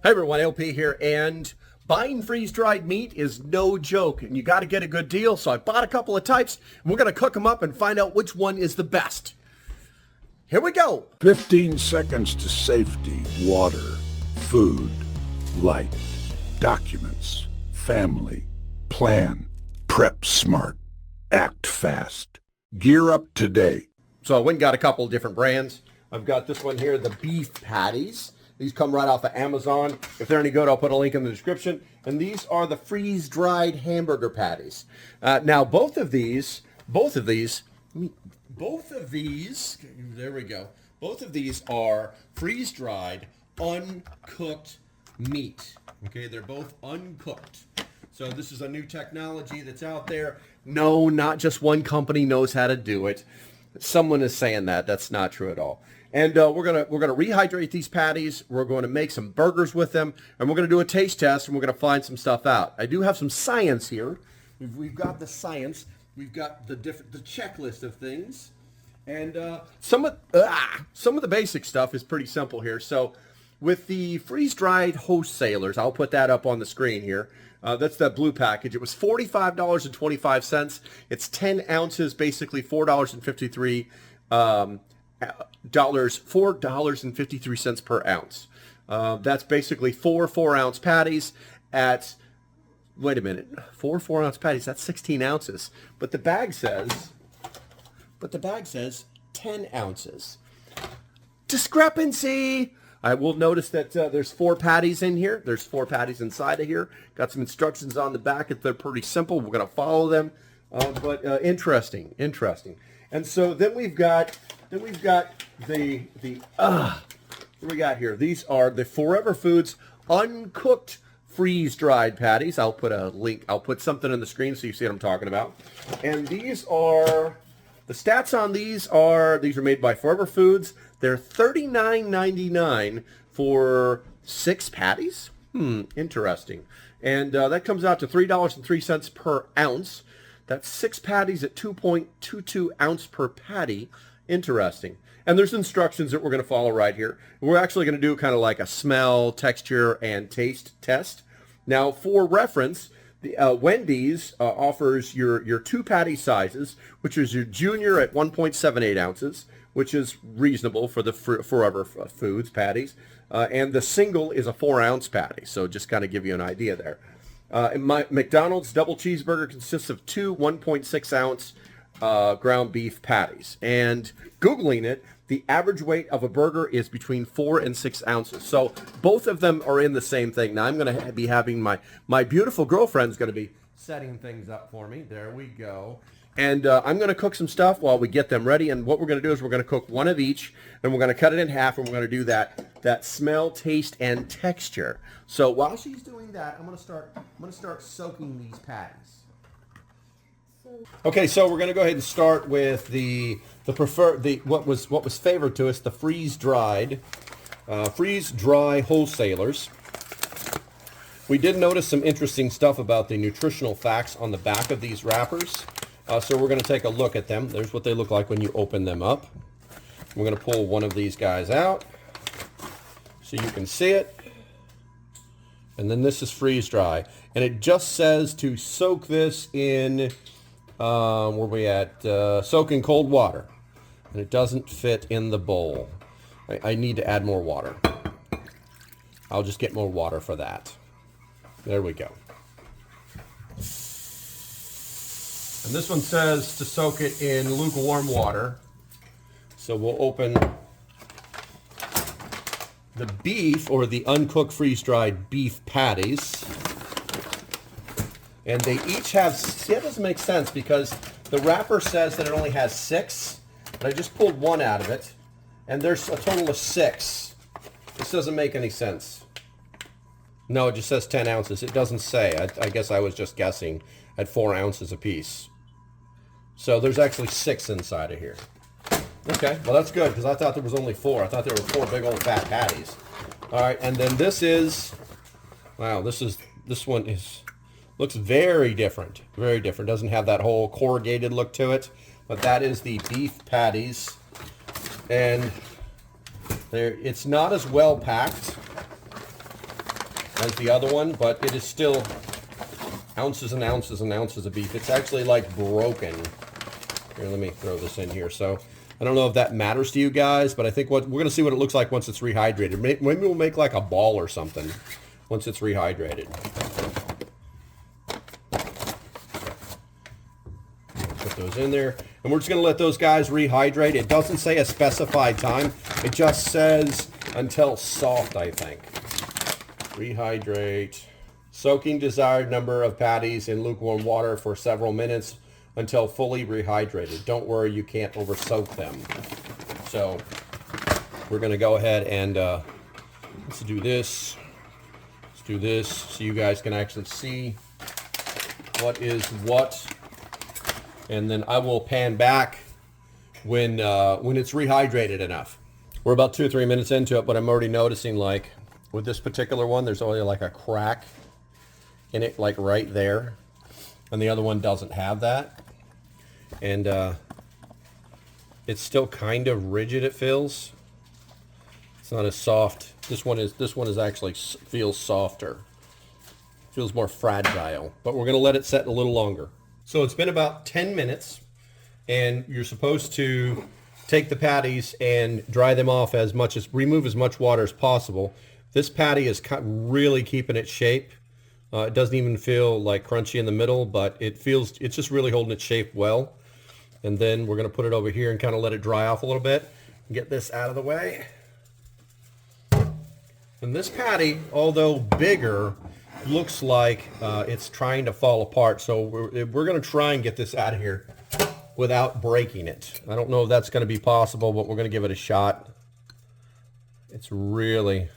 Hey everyone, LP here, and buying freeze-dried meat is no joke, and you got to get a good deal. So I bought a couple of types, and we're going to cook them up and find out which one is the best. Here we go. 15 seconds to safety, water, food, light, documents, family, plan, prep smart, act fast, gear up today. So I went and got a couple of different brands. I've got this one here, the beef patties. These come right off of Amazon. If they're any good, I'll put a link in the description. And these are the freeze-dried hamburger patties. Now, both of these, there we go. Both of these are freeze-dried, uncooked meat. Okay, they're both uncooked. So this is a new technology that's out there. No, not just one company knows how to do it. Someone is saying that. That's not true at all. And we're gonna rehydrate these patties. We're going to make some burgers with them, and we're going to do a taste test, and we're going to find some stuff out. I do have some science here. We've got the science. We've got the checklist of things, and some of the basic stuff is pretty simple here. So with the freeze-dried wholesalers, I'll put that up on the screen here. That's that blue package. It was $45.25. It's 10 ounces, basically $4.53. $4.53 per ounce. That's basically four 4-ounce patties at, wait a minute, four 4-ounce patties, that's 16 ounces. But the bag says 10 ounces. Discrepancy! I will notice that there's 4 patties in here. There's 4 patties inside of here. Got some instructions on the back. They're pretty simple. We're going to follow them. But interesting. And so then we've got what do we got here? These are the Forever Foods uncooked freeze-dried patties. I'll put a link. I'll put something on the screen so you see what I'm talking about. And these are, the stats on these are made by Forever Foods. They're $39.99 for 6 patties. Interesting. And that comes out to $3.03 per ounce. That's 6 patties at 2.22 ounce per patty. Interesting. And there's instructions that we're going to follow right here. We're actually going to do kind of like a smell, texture, and taste test. Now, for reference, the Wendy's offers your 2 patty sizes, which is your junior at 1.78 ounces, which is reasonable for the Forever Foods patties. And the single is a 4-ounce patty. So just kind of give you an idea there. McDonald's double cheeseburger consists of 2 1.6-ounce ground beef patties. And Googling it, the average weight of a burger is between 4 and 6 ounces. So both of them are in the same thing. Now I'm going to be having my beautiful girlfriend's going to be setting things up for me. There we go. And I'm going to cook some stuff while we get them ready. And what we're going to do is we're going to cook one of each, and we're going to cut it in half, and we're going to do that smell, taste, and texture. So while she's doing that, I'm going to start soaking these patties. Okay, so we're going to go ahead and start with what was favored to us, the freeze-dry wholesalers. We did notice some interesting stuff about the nutritional facts on the back of these wrappers. So we're going to take a look at them. There's what they look like when you open them up. We're going to pull one of these guys out so you can see it. And then this is freeze-dry. And it just says to soak this in, where are we at? Soak in cold water. And it doesn't fit in the bowl. I need to add more water. I'll just get more water for that. There we go. And this one says to soak it in lukewarm water. So we'll open the beef, or the uncooked freeze-dried beef patties. And they each have, see, that doesn't make sense because the wrapper says that it only has 6. But I just pulled one out of it, and there's a total of 6. This doesn't make any sense. No, it just says 10 ounces. It doesn't say. I guess I was just guessing at 4 ounces apiece. So there's actually 6 inside of here. Okay, well that's good because I thought there was only 4. I thought there were 4 big old fat patties. All right, and then this is, wow, this one looks very different. Very different. Doesn't have that whole corrugated look to it, but that is the beef patties, and it's not as well packed as the other one, but it is still ounces and ounces and ounces of beef. It's actually like broken. Here, let me throw this in here. So I don't know if that matters to you guys, but I think we're going to see what it looks like once it's rehydrated. Maybe we'll make like a ball or something once it's rehydrated. Put those in there. And we're just going to let those guys rehydrate. It doesn't say a specified time. It just says until soft, I think. Rehydrate. Soaking desired number of patties in lukewarm water for several minutes until fully rehydrated. Don't worry, you can't over soak them. So we're going to go ahead and let's do this. Let's do this so you guys can actually see what is what. And then I will pan back when it's rehydrated enough. We're about 2 or 3 minutes into it, but I'm already noticing, like with this particular one, there's only like a crack in it, like right there, and the other one doesn't have that. And it's still kind of rigid, it feels. It's not as soft. This one is actually feels softer. Feels more fragile, but we're gonna let it set a little longer. So it's been about 10 minutes, and you're supposed to take the patties and dry them off remove as much water as possible. This patty is really keeping its shape. It doesn't even feel like crunchy in the middle, but it's just really holding its shape well. And then we're going to put it over here and kind of let it dry off a little bit. Get this out of the way. And this patty, although bigger, looks like it's trying to fall apart. So we're going to try and get this out of here without breaking it. I don't know if that's going to be possible, but we're going to give it a shot. It's really...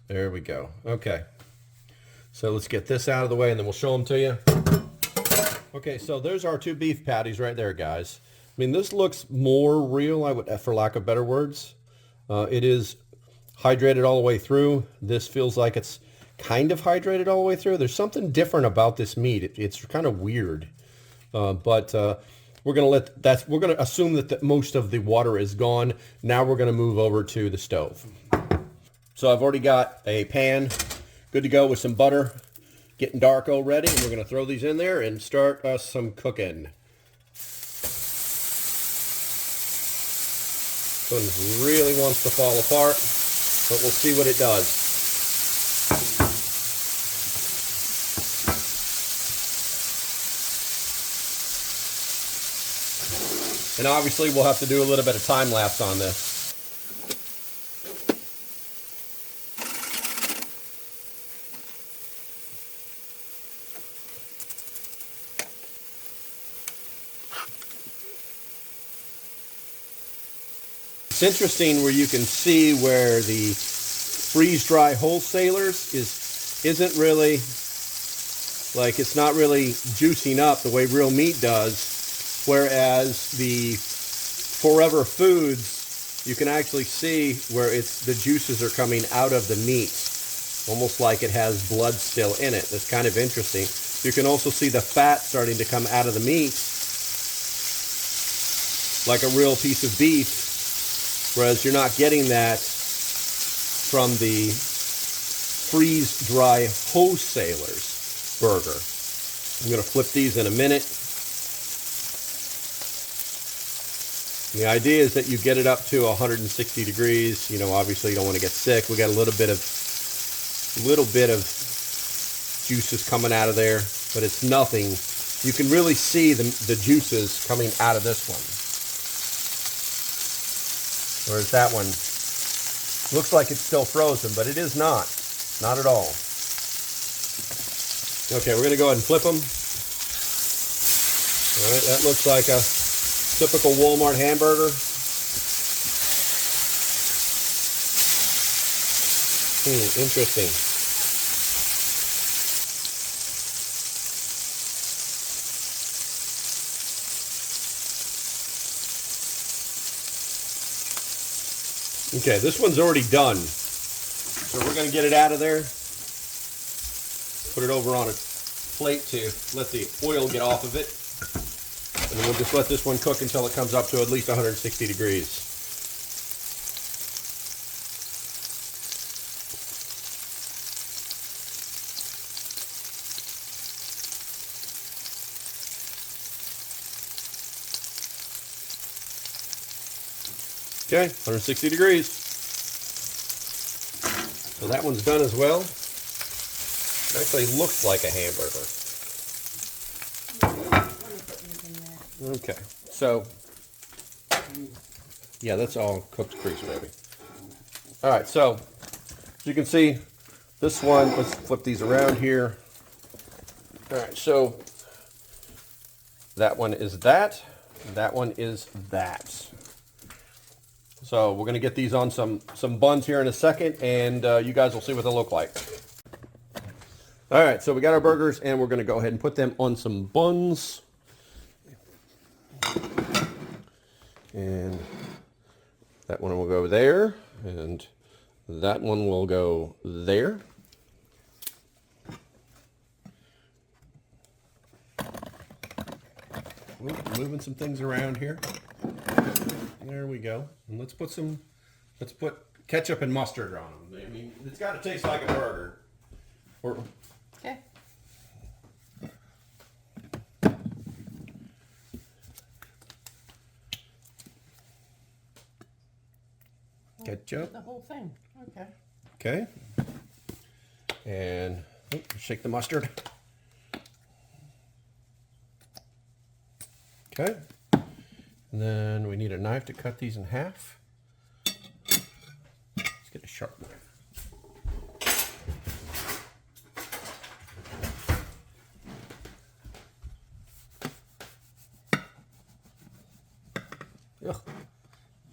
There we go. Okay. So let's get this out of the way, and then we'll show them to you. Okay, so there's our 2 beef patties right there, guys. I mean, this looks more real, for lack of better words. It is hydrated all the way through. This feels like it's kind of hydrated all the way through. There's something different about this meat. It's kind of weird. But we're gonna assume that most of the water is gone. Now we're gonna move over to the stove. So I've already got a pan good to go with some butter, getting dark already, and we're going to throw these in there and start us some cooking. This one really wants to fall apart, but we'll see what it does. And obviously we'll have to do a little bit of time lapse on this. It's interesting where you can see where the freeze-dry wholesalers isn't really, like, it's not really juicing up the way real meat does, whereas the Forever Foods, you can actually see where the juices are coming out of the meat, almost like it has blood still in it. That's kind of interesting. You can also see the fat starting to come out of the meat, like a real piece of beef. Whereas you're not getting that from the freeze-dry wholesalers burger. I'm going to flip these in a minute. And the idea is that you get it up to 160 degrees. You know, obviously you don't want to get sick. We got a little bit of juices coming out of there, but it's nothing. You can really see the juices coming out of this one. Whereas that one looks like it's still frozen, but it is not. Not at all. Okay, we're going to go ahead and flip them. All right, that looks like a typical Walmart hamburger. Interesting. Okay, this one's already done. So we're going to get it out of there. Put it over on a plate to let the oil get off of it. And then we'll just let this one cook until it comes up to at least 160 degrees. Okay, 160 degrees. So that one's done as well. It actually looks like a hamburger. Okay, so yeah, that's all cooked grease, baby. All right, so as you can see, this one, let's flip these around here. All right, so that one is that one is that. So we're gonna get these on some buns here in a second, and you guys will see what they look like. All right, so we got our burgers, and we're gonna go ahead and put them on some buns. And that one will go there, and that one will go there. Moving some things around here. There we go. And let's put ketchup and mustard on them. I mean, it's got to taste like a burger. Okay. Ketchup. The whole thing. Okay. Okay. And shake the mustard. Okay. And then we need a knife to cut these in half. Let's get a sharp knife. Ugh.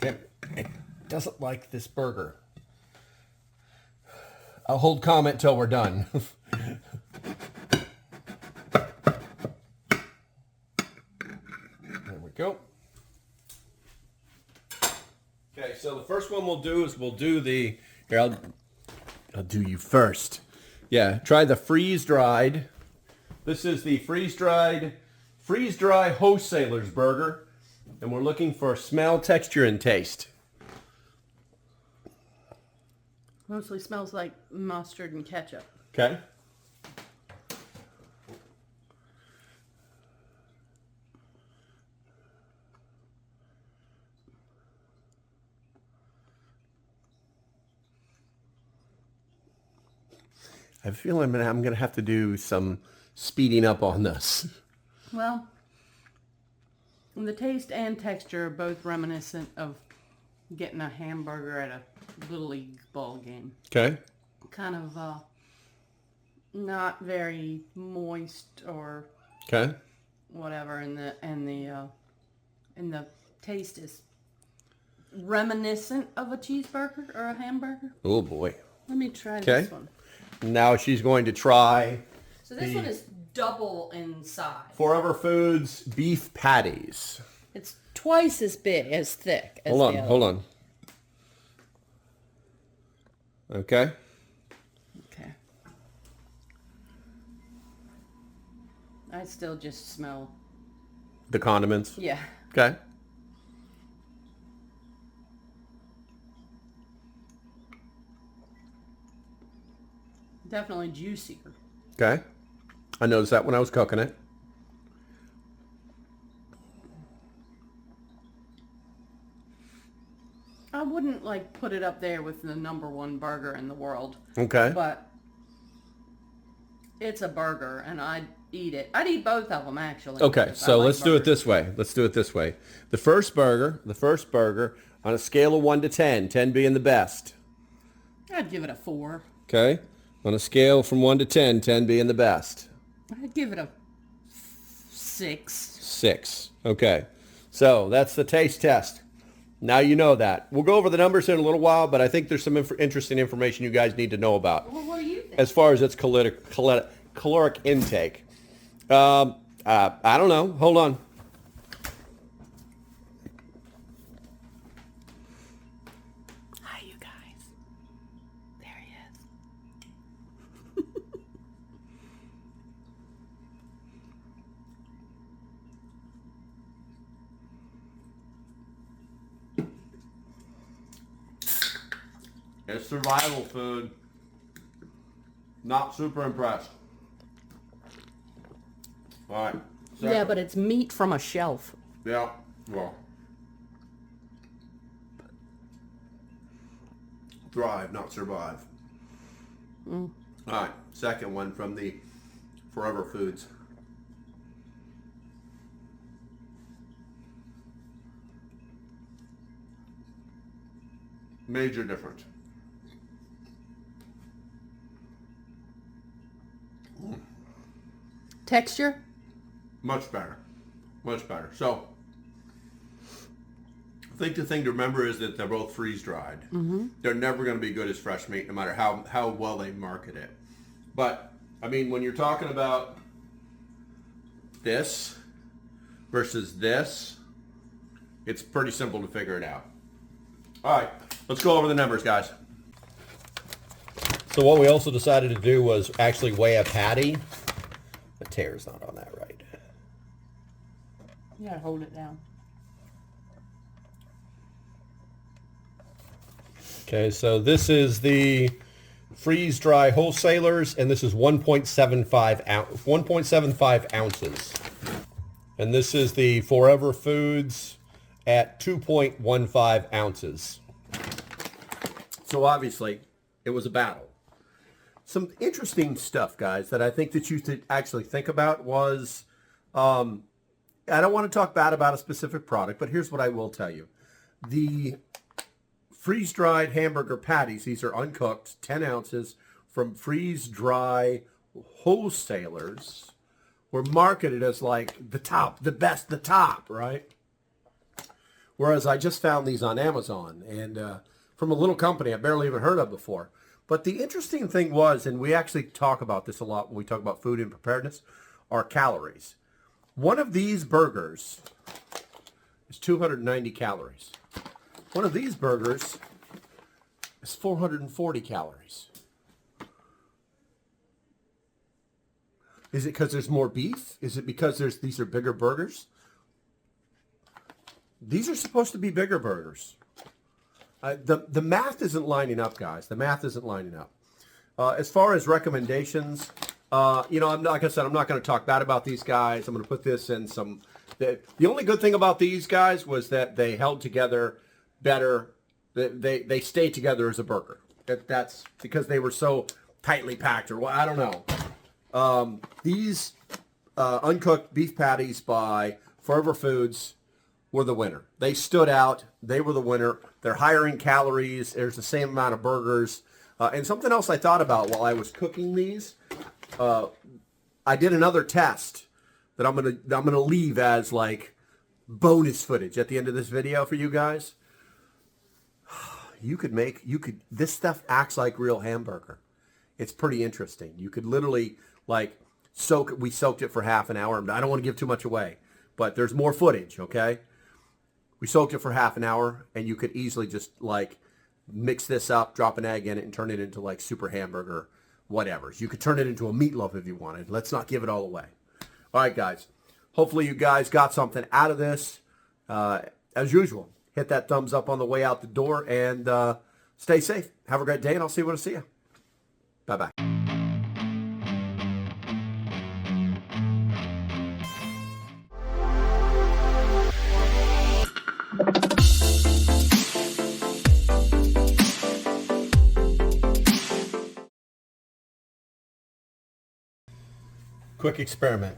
Damn it. Doesn't like this burger. I'll hold comment till we're done. There we go. Okay, so the first one we'll do is we'll do the, here, I'll do you first. Yeah, try the freeze-dried. This is the freeze-dry wholesaler's burger. And we're looking for smell, texture, and taste. Mostly smells like mustard and ketchup. Okay. I have a feeling I'm going to have to do some speeding up on this. Well, the taste and texture are both reminiscent of getting a hamburger at a Little League ball game. Okay. Kind of not very moist or Okay. whatever, and the taste is reminiscent of a cheeseburger or a hamburger. Oh boy. Let me try Okay. this one. Now she's going to try So this one is double in size. Forever Foods beef patties. It's twice as big, as thick as Hold the on, other. hold on. Okay. Okay. I still just smell. The condiments. Yeah. Okay. Definitely juicier. Okay. I noticed that when I was cooking it. I wouldn't like put it up there with the #1 burger in the world. Okay. But it's a burger, and I'd eat it. I'd eat both of them, actually. Okay, because I so like let's do it burgers. this way. Let's do it this way. The first burger, on a scale of 1 to 10, 10 being the best. I'd give it a 4. Okay? On a scale from 1 to 10, 10 being the best. I'd give it a 6. 6. Okay. So that's the taste test. Now you know that. We'll go over the numbers in a little while, but I think there's some interesting information you guys need to know about Well, what do you think? as far as its caloric intake. I don't know. Hold on. Hi, you guys. There he is. It's survival food. Not super impressed. All right. Yeah, but it's meat from a shelf. Yeah. Well. thrive, not survive. All right, second one from the Forever Foods. Major difference. Texture? Much better. Much better. So, I think the thing to remember is that they're both freeze-dried. They're never going to be good as fresh meat, no matter how well they market it. But, I mean, when you're talking about this versus this, it's pretty simple to figure it out. All right, let's go over the numbers, guys. So what we also decided to do was actually weigh a patty. The tear's not on that right. You gotta hold it down. Okay, so this is the freeze-dry wholesalers, and this is 1.75 ounces. And this is the Forever Foods at 2.15 ounces. So obviously, it was a battle. Some interesting stuff, guys, that I think that you should actually think about was, I don't want to talk bad about a specific product, but here's what I will tell you. The freeze-dried hamburger patties, these are uncooked, 10 ounces, from freeze-dry wholesalers, were marketed as like the top, the best, the top, right? Whereas I just found these on Amazon, and from a little company I barely even heard of before. But the interesting thing was, and we actually talk about this a lot when we talk about food and preparedness, are calories. One of these burgers is 290 calories. One of these burgers is 440 calories. Is it because there's more beef? Is it because these are bigger burgers? These are supposed to be bigger burgers. The math isn't lining up, guys. The math isn't lining up. As far as recommendations, like I said, I'm not going to talk bad about these guys. I'm going to put this in some... The only good thing about these guys was that they held together better. They stayed together as a burger. That's because they were so tightly packed, or I don't know. These uncooked beef patties by Forever Foods were the winner. They stood out. They were the winner. They're higher in calories. There's the same amount of burgers. And something else I thought about while I was cooking these, I did another test that I'm gonna leave as like bonus footage at the end of this video for you guys. This stuff acts like real hamburger. It's pretty interesting. You could literally like we soaked it for half an hour. I don't want to give too much away, but there's more footage, okay? We soaked it for half an hour, and you could easily just like mix this up, drop an egg in it, and turn it into like super hamburger, whatever. You could turn it into a meatloaf if you wanted. Let's not give it all away. All right, guys. Hopefully you guys got something out of this. As usual, hit that thumbs up on the way out the door, and stay safe. Have a great day, and I'll see you when I see you. Bye-bye. Quick experiment.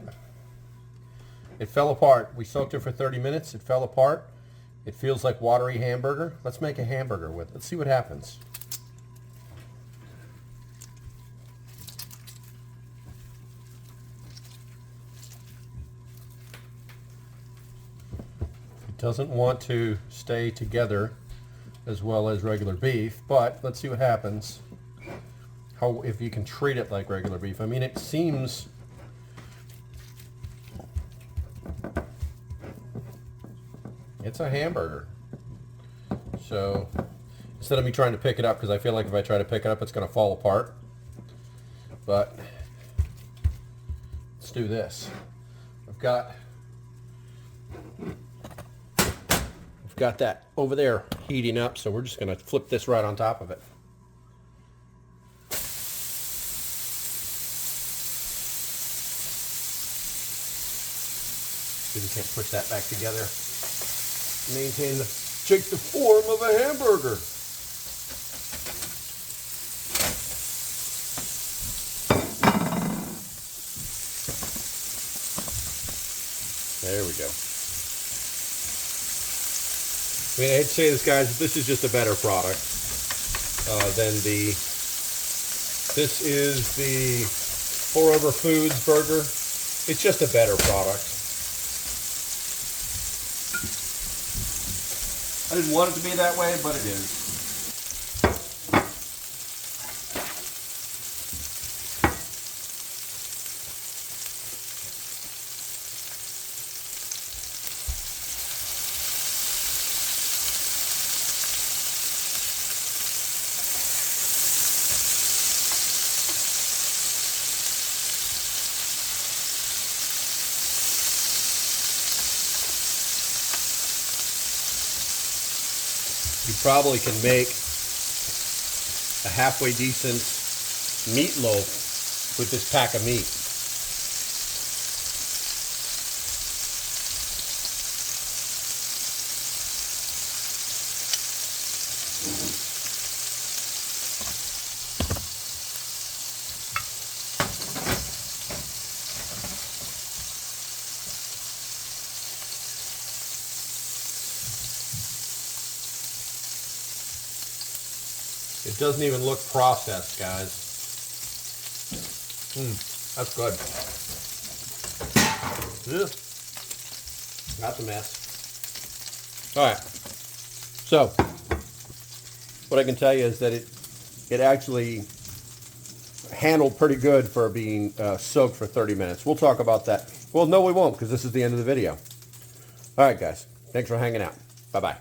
It fell apart. We soaked it for 30 minutes. It fell apart. It feels like watery hamburger. Let's make a hamburger with it. Let's see what happens. It doesn't want to stay together as well as regular beef, but let's see what happens. If you can treat it like regular beef. I mean, it seems... It's a hamburger. So instead of me trying to pick it up, because I feel like if I try to pick it up, it's going to fall apart. But let's do this. I've got that over there heating up, so we're just going to flip this right on top of it. See if we can't push that back together. Maintain the form of a hamburger. There we go. I mean, I hate to say this, guys, but this is just a better product than the... This is the Pour Over Foods burger. It's just a better product. I didn't want it to be that way, but it is. You probably can make a halfway decent meatloaf with this pack of meat. It doesn't even look processed, guys. That's good. Yeah. That's a mess. All right. So, what I can tell you is that it actually handled pretty good for being soaked for 30 minutes. We'll talk about that. Well, no, we won't, because this is the end of the video. All right, guys. Thanks for hanging out. Bye-bye.